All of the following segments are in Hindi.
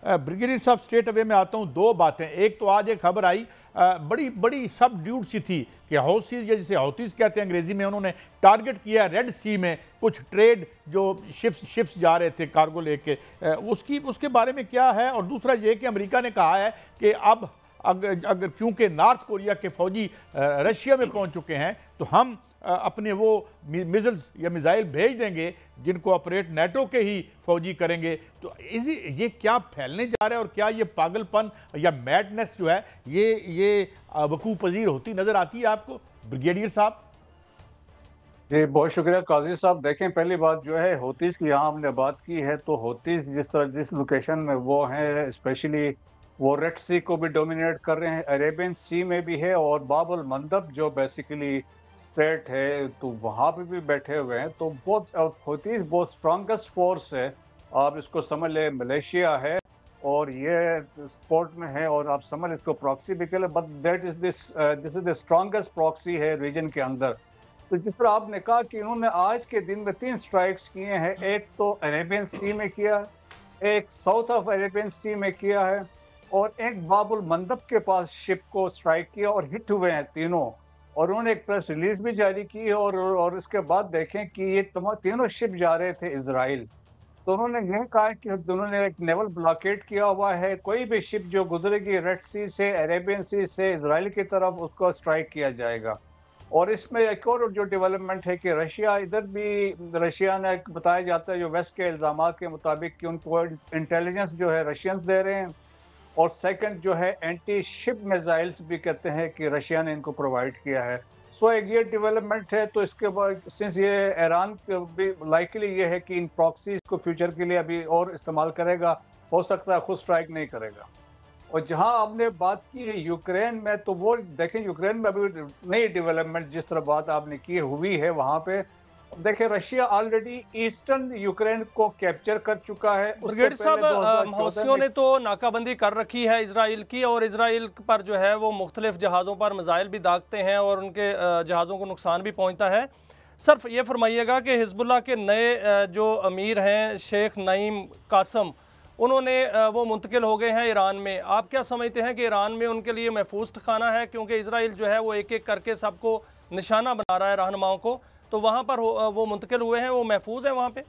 ब्रिगेडियर साहब स्ट्रेट अवे में आता हूँ, दो बातें। एक तो आज एक खबर आई बड़ी बड़ी सब ड्यूट सी थी कि हौसीज या जिसे हौतीज कहते हैं अंग्रेजी में, उन्होंने टारगेट किया रेड सी में कुछ ट्रेड जो शिप्स जा रहे थे कार्गो लेके, उसके बारे में क्या है? और दूसरा ये कि अमेरिका ने कहा है कि अब अगर क्योंकि नॉर्थ कोरिया के फौजी रशिया में पहुंच चुके हैं तो हम अपने वो मिसाइल्स या मिसाइल भेज देंगे जिनको ऑपरेट नेटो के ही फौजी करेंगे। तो ये क्या फैलने जा रहा है और क्या ये पागलपन या मैडनेस जो है ये वकूफ पजीर होती नजर आती है आपको ब्रिगेडियर साहब? जी बहुत शुक्रिया काजी साहब। देखें, पहली बात जो है हौतीस की यहाँ हमने बात की है, तो हौतीस जिस तरह जिस लोकेशन में वो हैं, स्पेशली वो रेड सी को भी डोमिनेट कर रहे हैं, अरेबियन सी में भी है, और बाब अल मंदब जो बेसिकली स्टेट है तो वहाँ पे भी बैठे हुए हैं। तो बहुत हौतीस बहुत स्ट्रॉन्गेस्ट फोर्स है, आप इसको समझ लें मलेशिया है और ये स्पोर्ट में है, और आप समझ इसको प्रॉक्सी भी कह लें, but that is this is the strongest proxy है रीजन के अंदर। तो जिस तरह आपने कहा कि इन्होंने आज के दिन में 3 स्ट्राइक्स किए हैं, एक तो अरेबियन सी में किया, एक साउथ ऑफ अरेबियन सी में किया है, और एक बाबुल मंदब के पास शिप को स्ट्राइक किया और हिट हुए हैं तीनों। और उन्होंने एक प्रेस रिलीज भी जारी की है, और इसके बाद देखें कि ये तीनों शिप जा रहे थे इजराइल। तो उन्होंने यह कहा कि उन्होंने एक नेवल ब्लॉकेट किया हुआ है, कोई भी शिप जो गुजरेगी रेड सी से अरेबियन सी से इजराइल की तरफ उसको स्ट्राइक किया जाएगा। और इसमें एक और जो डेवलपमेंट है कि रशिया इधर भी, रशिया ने बताया जाता है जो वेस्ट के इल्जाम के मुताबिक कि उनको इंटेलिजेंस जो है रशियंस दे रहे हैं, और सेकंड जो है एंटी शिप मिसाइल्स भी कहते हैं कि रशिया ने इनको प्रोवाइड किया है। सो एक ये डेवलपमेंट है। तो इसके बाद सिंस ये ईरान भी लाइकली ये है कि इन प्रॉक्सीज को फ्यूचर के लिए अभी और इस्तेमाल करेगा, हो सकता है खुद स्ट्राइक नहीं करेगा। और जहां आपने बात की है यूक्रेन में, तो वो देखें यूक्रेन में अभी नई डेवलपमेंट जिस तरह बात आपने की हुई है वहां पे, देखें रशिया ऑलरेडी ईस्टर्न यूक्रेन को कैप्चर कर चुका है। ब्रिगेडियर साहब, हौसियों ने तो नाकाबंदी कर रखी है इसराइल की, और इसराइल पर जो है वो मुख्तलिफ जहाज़ों पर मिसाइल भी दागते हैं और उनके जहाज़ों को नुकसान भी पहुंचता है। सिर्फ ये फरमाइएगा कि हिजबुल्लाह के नए जो अमीर हैं शेख नईम कासम, उन्होंने वो मुंतकिल हो गए हैं ईरान में। आप क्या समझते हैं कि ईरान में उनके लिए महफूज ठिकाना है, क्योंकि इसराइल जो है वो एक एक करके सबको निशाना बना रहा है रहनुमाओं को, तो वहाँ पर वो मुंतकिल हुए हैं, वो महफूज है वहाँ पे?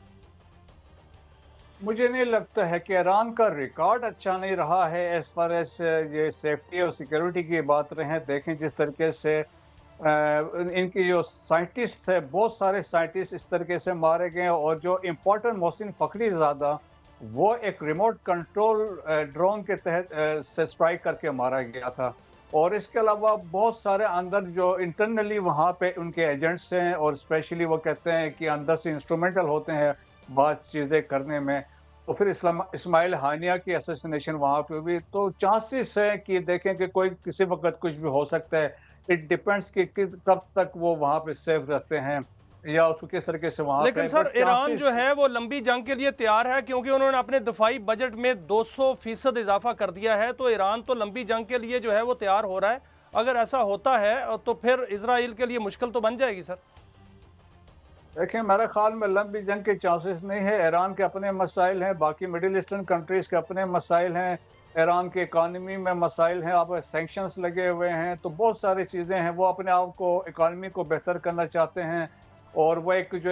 मुझे नहीं लगता है कि ईरान का रिकॉर्ड अच्छा नहीं रहा है एज फार एज ये सेफ्टी और सिक्योरिटी की बात रहे। देखें जिस तरीके से इनकी जो साइंटिस्ट है, बहुत सारे साइंटिस्ट इस तरीके से मारे गए, और जो इम्पोर्टेंट मोहसिन फखरी ज़ादा वो एक रिमोट कंट्रोल ड्रोन के तहत से स्ट्राइक करके मारा गया था। और इसके अलावा बहुत सारे अंदर जो इंटरनली वहाँ पे उनके एजेंट्स हैं, और स्पेशली वो कहते हैं कि अंदर से इंस्ट्रूमेंटल होते हैं बात चीज़ें करने में। तो फिर इस्माइल हानिया की असैसिनेशन वहाँ पे भी, तो चांसेस है कि देखें कि कोई किसी वक्त कुछ भी हो सकता है। इट डिपेंड्स कि कब तक वो वहाँ पे सेफ रहते हैं या उसको किस तरीके से वहाँ। लेकिन सर ईरान जो है वो लंबी जंग के लिए तैयार है, क्योंकि उन्होंने अपने दिफाई बजट में 200% इजाफा कर दिया है। तो ईरान तो लंबी जंग के लिए जो है वो तैयार हो रहा है। अगर ऐसा होता है तो फिर इजराइल के लिए मुश्किल तो बन जाएगी सर। देखिए मेरे ख्याल में लंबी जंग के चांसेस नहीं है। ईरान के अपने मसाइल हैं, बाकी मिडिल ईस्टर्न कंट्रीज के अपने मसाइल हैं, ईरान के इकानमी में मसाइल हैं, आप सैंक्शंस लगे हुए हैं, तो बहुत सारी चीज़ें हैं। वो अपने आप को इकानमी को बेहतर करना चाहते हैं, और वो एक जो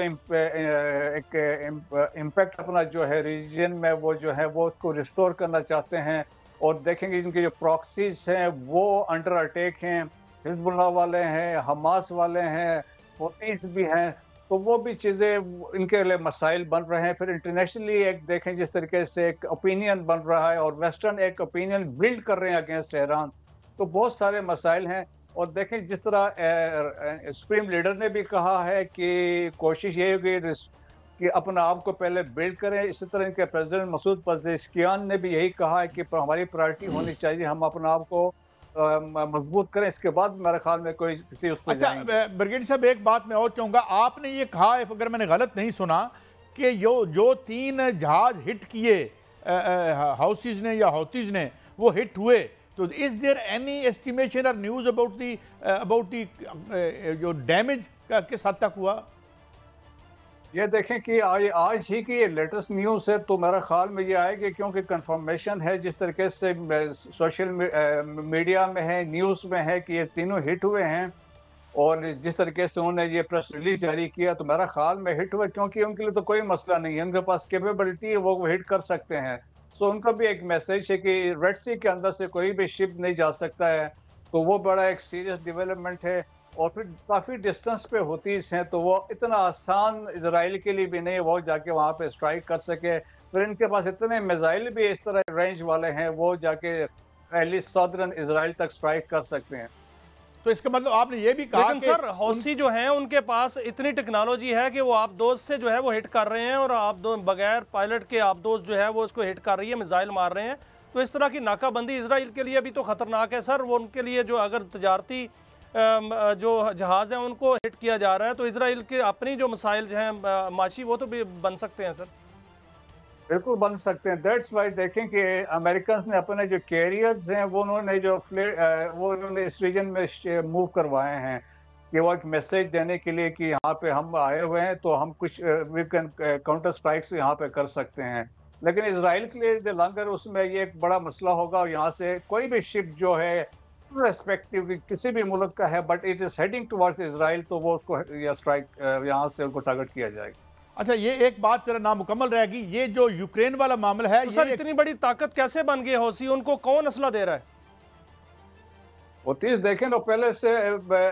इम्पैक्ट अपना जो है रीजन में वो जो है वो उसको रिस्टोर करना चाहते हैं। और देखेंगे इनके जो प्रॉक्सीज हैं वो अंडर अटैक हैं, हिजबुल्लाह वाले हैं, हमास वाले हैं, हौतीस भी हैं, तो वो भी चीज़ें इनके लिए मसाइल बन रहे हैं। फिर इंटरनेशनली एक देखें जिस तरीके से एक ओपिनियन बन रहा है, और वेस्टर्न एक ओपिनियन बिल्ड कर रहे हैं अगेंस्ट ईरान, तो बहुत सारे मसाइल हैं। और देखें जिस तरह सुप्रीम लीडर ने भी कहा है कि कोशिश ये होगी कि अपना आप को पहले बिल्ड करें, इसी तरह इनके प्रेसिडेंट मसूद पजेश्कियान ने भी यही कहा है कि हमारी प्रायोरिटी होनी चाहिए, हम अपना आप को मजबूत करें, इसके बाद मेरे ख्याल में कोई किसी उस पर। अच्छा ब्रिगेडियर साहब, एक बात मैं और चाहूँगा, आपने ये कहा है अगर मैंने गलत नहीं सुना कि जो 3 जहाज हिट किए हाउसीज ने या हौतीज ने वो हिट हुए, तो इज देयर एनी एस्टिमेशन और न्यूज़ अबाउट दी जो डैमेज किस हद तक हुआ? ये देखें कि आज ही की ये लेटेस्ट न्यूज़ है, तो मेरा ख्याल में ये आएगी, क्योंकि कंफर्मेशन है जिस तरीके से सोशल मीडिया में है, न्यूज़ में है कि ये तीनों हिट हुए हैं, और जिस तरीके से उन्होंने ये प्रेस रिलीज जारी किया, तो मेरा ख्याल में हिट हुए, क्योंकि उनके लिए तो कोई मसला नहीं है, उनके पास कैपेबिलिटी है, वो हिट कर सकते हैं। सो उनका भी एक मैसेज है कि रेड सी के अंदर से कोई भी शिप नहीं जा सकता है, तो वो बड़ा एक सीरियस डेवलपमेंट है। और फिर काफ़ी डिस्टेंस पे हूतीस हैं, तो वो इतना आसान इजराइल के लिए भी नहीं वो जाके वहाँ पे स्ट्राइक कर सके। फिर इनके पास इतने मिसाइल भी इस तरह रेंज वाले हैं, वो जाके एटलीस्ट सदर्न इजराइल तक स्ट्राइक कर सकते हैं। तो इसका मतलब आपने ये भी कहा लेकिन सर हौसी जो हैं उनके पास इतनी टेक्नोलॉजी है कि वो आबदोज से जो है वो हिट कर रहे हैं, और आबदोज बगैर पायलट के आबदोज जो है वो उसको हिट कर रही है, मिसाइल मार रहे हैं। तो इस तरह की नाकाबंदी इसराइल के लिए भी तो खतरनाक है सर। वो उनके लिए जो अगर तजारती जो जहाज़ हैं उनको हिट किया जा रहा है, तो इसराइल के अपनी जो मिसाइल जो हैं माशी, वो तो भी बन सकते हैं सर। बिल्कुल बन सकते हैं। दैट्स वाई देखें कि अमेरिकन ने अपने जो कैरियर्स हैं वो उन्होंने इस रीजन में मूव करवाए हैं, कि वो एक मैसेज देने के लिए कि यहाँ पे हम आए हुए हैं, तो हम कुछ वी कैन काउंटर स्ट्राइक्स यहाँ पे कर सकते हैं। लेकिन इसराइल के लिए लंगर उसमें ये एक बड़ा मसला होगा, और यहाँ से कोई भी शिप जो है रेस्पेक्टिव किसी भी मुल्क का है, but it is heading towards Israel, तो वो उसको या स्ट्राइक यहाँ से उनको टारगेट किया जाएगा। अच्छा, ये एक बात जरा नामुकम्मल रहेगी, ये जो यूक्रेन वाला मामला है, तो सर इतनी बड़ी ताकत कैसे बन गई हौसी, उनको कौन असला दे रहा है? हूतीस देखें तो पहले से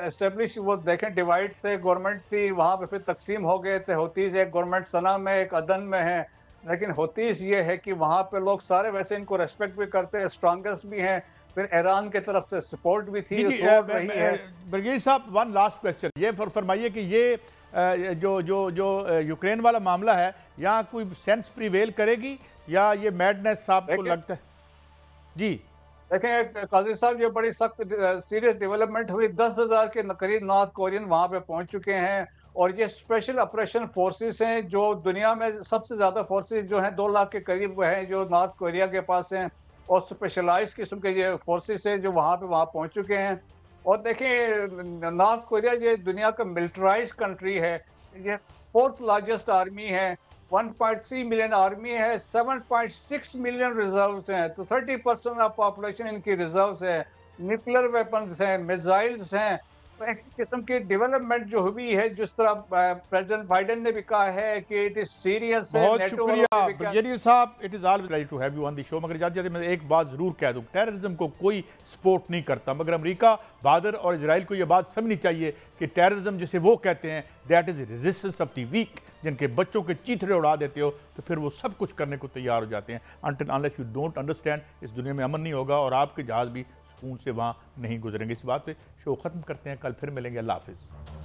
एस्टेब्लिश, वो देखें डिवाइड थे, गवर्नमेंट थी वहाँ पे, फिर तकसीम हो गए थे। हूतीस एक गवर्नमेंट सना में, एक अदन में है, लेकिन हूतीस ये है कि वहाँ पे लोग सारे वैसे इनको रेस्पेक्ट भी करते हैं, स्ट्रांगेस्ट भी हैं, फिर ईरान की तरफ से सपोर्ट भी थी। ब्रिगेडियर साहब, वन लास्ट क्वेश्चन, ये फरमाइए कि ये जो जो जो यूक्रेन वाला मामला है, यहाँ कोई सेंस प्रिवेल करेगी या ये मैडनेस आपको लगता है? जी देखें काजी साहब, ये बड़ी सख्त सीरियस डेवलपमेंट हुई। 10,000 के करीब नॉर्थ कोरियन वहाँ पे पहुँच चुके हैं, और ये स्पेशल ऑपरेशन फोर्सेस हैं, जो दुनिया में सबसे ज़्यादा फोर्सेस जो हैं 2 लाख के करीब हैं, जो नॉर्थ कोरिया के पास हैं, और स्पेशलाइज किस्म के ये फोर्सेस हैं जो वहाँ पहुँच चुके हैं। और देखिए नॉर्थ कोरिया ये दुनिया का मिलिटराइज कंट्री है, ये 4th लार्जेस्ट आर्मी है, 1.3 मिलियन आर्मी है, 7.6 मिलियन रिजर्व्स हैं, तो 30% ऑफ पॉपुलेशन इनकी रिजर्व्स है, न्यूक्लियर वेपन्स हैं, मिसाइल्स हैं। तो एक किस्म की डेवलपमेंट जो हुई है, जिस तरह प्रेसिडेंट बाइडेन ने भी कहा है कि इट इज सीरियस है। बहुत शुक्रिया ब्रिगेडियर साहब, it is always right to have you on the show. मगर जाते जाते मैं एक बात ज़रूर कह दूं, टेररिज्म को कोई सपोर्ट नहीं करता, मगर अमेरिका, बादर और इजराइल को यह बात समझनी चाहिए कि टेररिज्म जिसे वो कहते हैं that is resistance of the weak, जिनके बच्चों के चीथड़े उड़ा देते हो तो फिर वो सब कुछ करने को तैयार हो जाते हैं। Until unless you don't understand, इस दुनिया में अमन नहीं होगा और आपके जहाज़ भी सुकून से वहाँ नहीं गुजरेंगे। इस बात पे शो ख़त्म करते हैं, कल फिर मिलेंगे। अल्लाह हाफिज़।